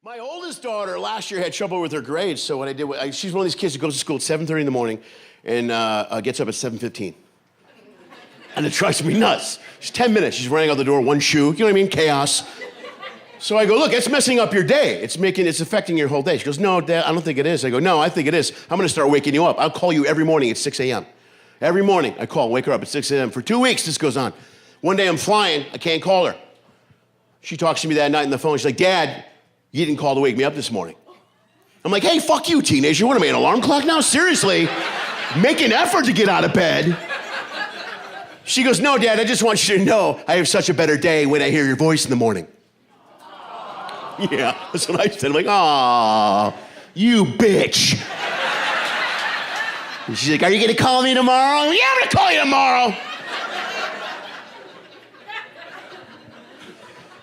My oldest daughter last year had trouble with her grades, so what I did, she's one of these kids who goes to school at 7:30 in the morning and gets up at 7:15. And it drives me nuts. She's 10 minutes, she's running out the door, one shoe, you know what I mean, chaos. So I go, look, it's messing up your day. It's affecting your whole day. She goes, no, Dad, I don't think it is. I go, no, I think it is. I'm gonna start waking you up. I'll call you every morning at 6 a.m. Every morning I call, wake her up at 6 a.m. For 2 weeks this goes on. One day I'm flying, I can't call her. She talks to me that night on the phone, she's like, Dad, you didn't call to wake me up this morning. I'm like, hey, fuck you, teenager. What am I, an alarm clock now? Seriously, make an effort to get out of bed. She goes, no, Dad, I just want you to know I have such a better day when I hear your voice in the morning. Yeah, that's what I said. I'm like, aw, you bitch. And she's like, are you gonna call me tomorrow? I'm like, yeah, I'm gonna call you tomorrow.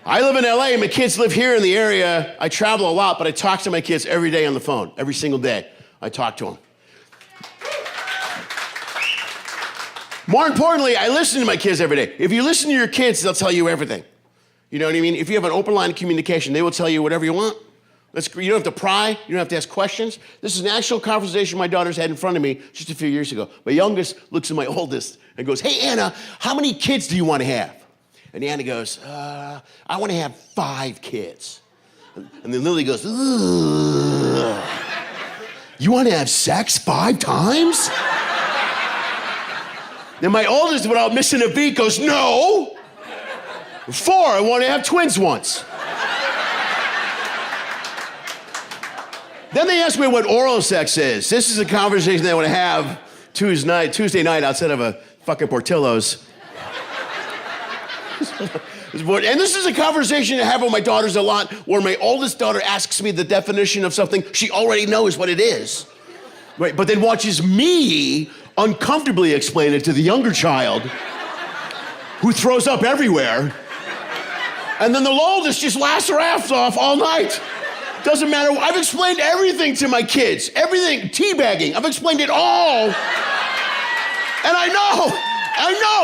I live in LA, my kids live here in the area. I travel a lot, but I talk to my kids every day on the phone, every single day. I talk to them. More importantly, I listen to my kids every day. If you listen to your kids, they'll tell you everything. You know what I mean? If you have an open line of communication, they will tell you whatever you want. You don't have to pry, you don't have to ask questions. This is an actual conversation my daughter's had in front of me just a few years ago. My youngest looks at my oldest and goes, hey, Anna, how many kids do you want to have? And Anna goes, I want to have 5 kids. And then Lily goes, ugh. You want to have sex 5 times? Then my oldest, without missing a beat, goes, no. 4, I want to have twins once. Then they ask me what oral sex is. This is a conversation they want to have Tuesday night outside of a fucking Portillo's. And this is a conversation I have with my daughters a lot, where my oldest daughter asks me the definition of something she already knows what it is, right? But then watches me uncomfortably explain it to the younger child, who throws up everywhere. And then the oldest just laughs her ass off all night. Doesn't matter. I've explained everything to my kids. Everything. Teabagging. I've explained it all. And I know,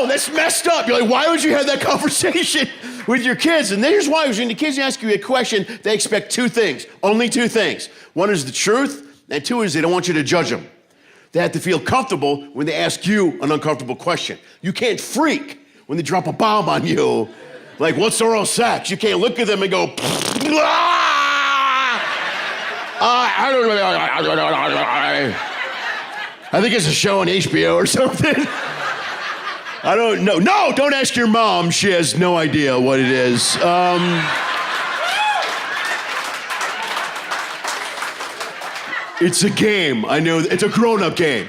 that's messed up. You're like, why would you have that conversation with your kids? And here's why. When the kids ask you a question, they expect 2 things. Only 2 things. One is the truth, and 2 is they don't want you to judge them. They have to feel comfortable when they ask you an uncomfortable question. You can't freak when they drop a bomb on you. Like, what's oral sex? You can't look at them and go, I don't know. I think it's a show on HBO or something. I don't know. No, don't ask your mom. She has no idea what it is. It's a game. I know. It's a grown-up game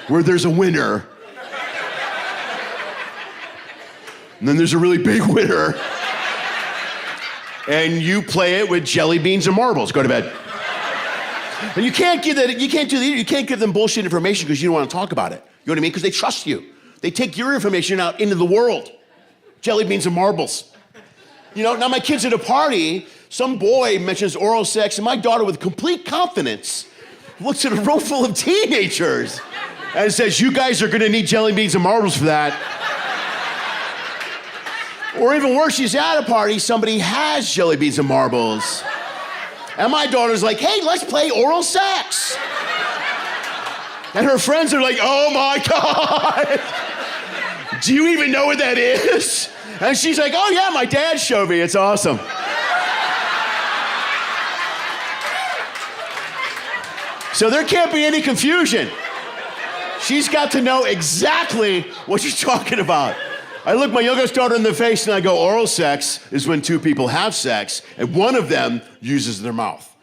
where there's a winner. And then there's a really big winner. And you play it with jelly beans and marbles. Go to bed. And you can't give them bullshit information because you don't want to talk about it. You know what I mean? Because they trust you. They take your information out into the world. Jelly beans and marbles. You know, now my kid's at a party, some boy mentions oral sex, and my daughter with complete confidence looks at a room full of teenagers and says, you guys are gonna need jelly beans and marbles for that. Or even worse, she's at a party, somebody has jelly beans and marbles. And my daughter's like, hey, let's play oral sex. And her friends are like, oh my God. Do you even know what that is? And she's like, oh yeah, my dad showed me, it's awesome. So there can't be any confusion. She's got to know exactly what she's talking about. I look my youngest daughter in the face and I go, oral sex is when 2 people have sex and one of them uses their mouth.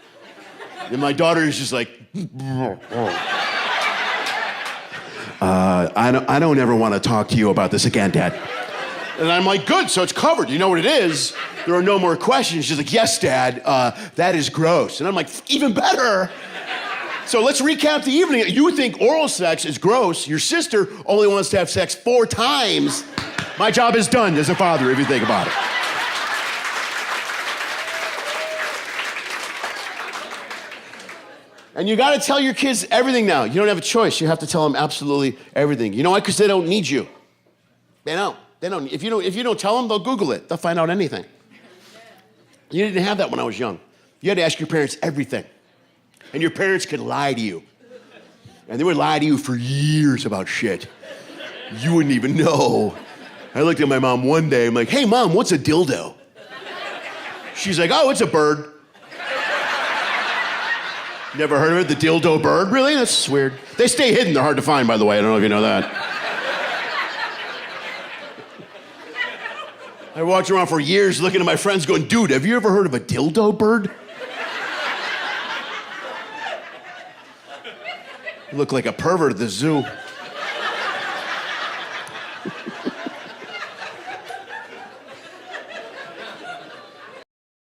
And my daughter is just like, I don't ever want to talk to you about this again, Dad. And I'm like, good, so it's covered. You know what it is. There are no more questions. She's like, yes, Dad, that is gross. And I'm like, even better. So let's recap the evening. You think oral sex is gross. Your sister only wants to have sex 4 times. My job is done as a father, if you think about it. And you gotta tell your kids everything now. You don't have a choice. You have to tell them absolutely everything. You know why? Because they don't need you. They don't. If you don't tell them, they'll Google it. They'll find out anything. You didn't have that when I was young. You had to ask your parents everything. And your parents could lie to you. And they would lie to you for years about shit. You wouldn't even know. I looked at my mom one day, I'm like, hey mom, what's a dildo? She's like, oh, it's a bird. Never heard of it, the dildo bird? Really? That's weird. They stay hidden, they're hard to find, by the way. I don't know if you know that. I walked around for years looking at my friends going, dude, have you ever heard of a dildo bird? You look like a pervert at the zoo.